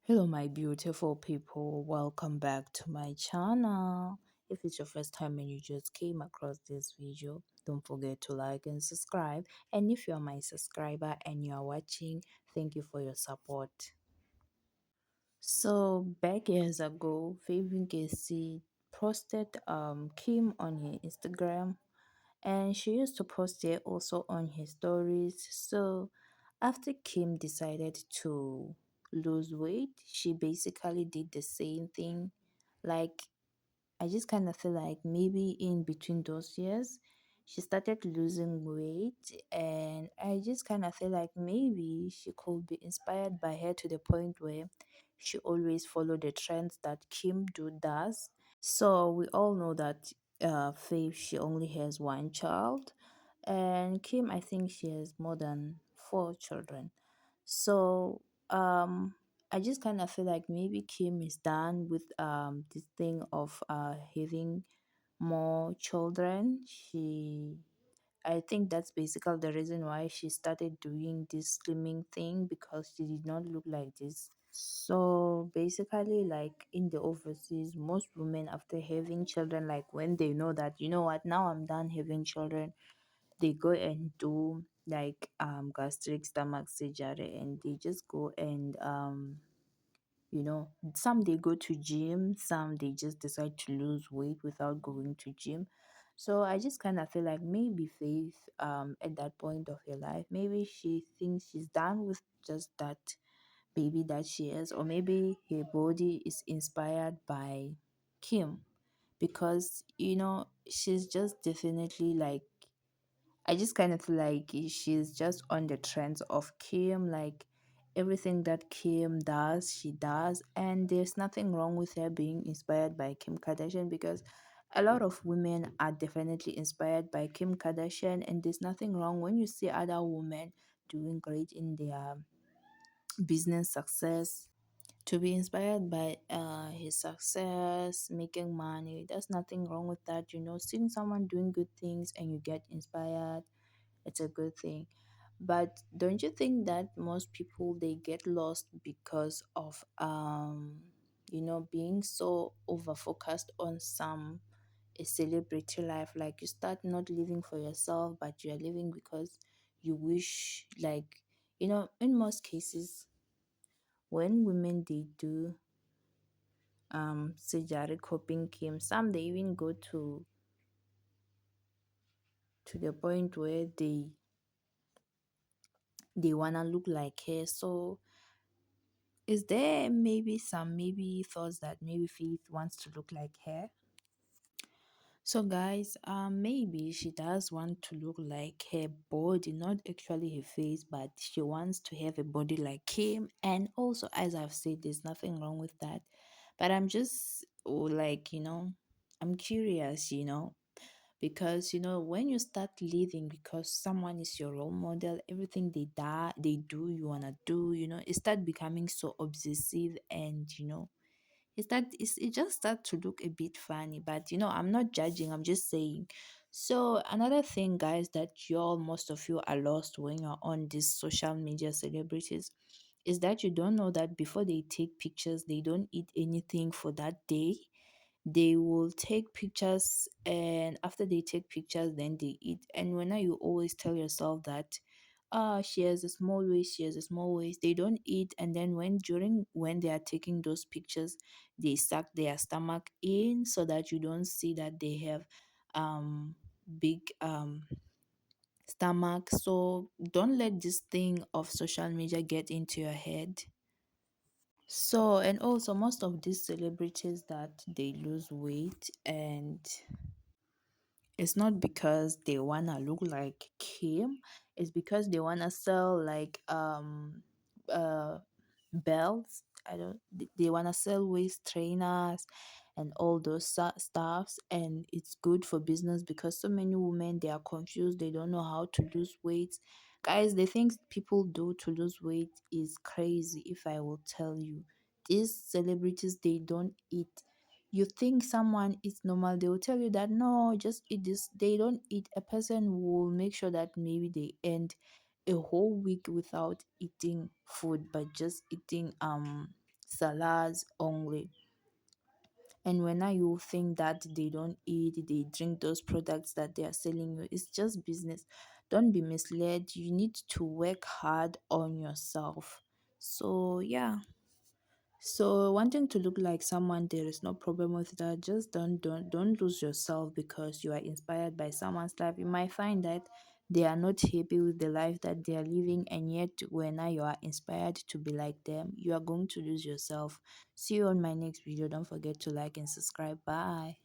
Hello, my beautiful people. Welcome back to my channel. If it's your first time and you just came across this video, don't forget to like and subscribe. And if you're my subscriber and you are watching, thank you for your support. So, back years ago, Fabian Casey posted Kim on her Instagram, and she used to post it also on his stories. So after Kim decided to lose weight, she basically did the same thing. Like, I just kind of feel like maybe in between those years she started losing weight, and I just kind of feel like maybe she could be inspired by her to the point where she always follow the trends that Kim does. So we all know that Faith, she only has one child, and Kim, I think she has more than four children. So I just kind of feel like maybe Kim is done with this thing of having more children. I think that's basically the reason why she started doing this slimming thing, because she did not look like this. So basically, like in the overseas, most women after having children, like when they know that, you know what, now I'm done having children, they go and do like gastric stomach surgery, and they just go and some they go to gym, some they just decide to lose weight without going to gym. So I just kind of feel like maybe Faith, at that point of her life, maybe she thinks she's done with just that baby that she has, or maybe her body is inspired by Kim, because she's just definitely like, I just kind of feel like she's just on the trends of Kim. Like everything that Kim does, she does. And there's nothing wrong with her being inspired by Kim Kardashian, because a lot of women are definitely inspired by Kim Kardashian. And there's nothing wrong when you see other women doing great in their business success, to be inspired by his success, making money. There's nothing wrong with that. Seeing someone doing good things and you get inspired, it's a good thing. But don't you think that most people, they get lost because of being so over focused on some a celebrity life? Like you start not living for yourself, but you are living because you wish, like, in most cases, when women, they do surgery coping Kim, some they even go to the point where they wanna look like her. So is there maybe some maybe thoughts that maybe Faith wants to look like her? So guys, maybe she does want to look like her body, not actually her face, but she wants to have a body like Kim. And also, as I've said, there's nothing wrong with that. But I'm just like, I'm curious, because when you start living because someone is your role model, everything they do, you wanna do, it start becoming so obsessive, and it just start to look a bit funny. But I'm not judging, I'm just saying. So another thing, guys, that y'all, most of you, are lost when you're on these social media celebrities, is that you don't know that before they take pictures, they don't eat anything for that day. They will take pictures, and after they take pictures, then they eat. And when you always tell yourself that she has a small waist, she has a small waist, they don't eat. And then when they are taking those pictures, they suck their stomach in, so that you don't see that they have big stomach. So don't let this thing of social media get into your head. So, and also, most of these celebrities that they lose weight, and it's not because they wanna look like Kim, it's because they wanna sell like uh belts. I don't they wanna sell waist trainers and all those stuffs, and it's good for business because so many women, they are confused, they don't know how to lose weight. Guys, the things people do to lose weight is crazy. If I will tell you, these celebrities, they don't eat. You think someone is normal, they will tell you that no, just eat this. They don't eat. A person will make sure that maybe they end a whole week without eating food, but just eating salads only. And when now you think that they don't eat, they drink those products that they are selling you, it's just business. Don't be misled. You need to work hard on yourself. So yeah. So wanting to look like someone, there is no problem with that. Just don't lose yourself because you are inspired by someone's life. You might find that they are not happy with the life that they are living, and yet when now you are inspired to be like them, you are going to lose yourself. See you on my next video. Don't forget to like and subscribe. Bye.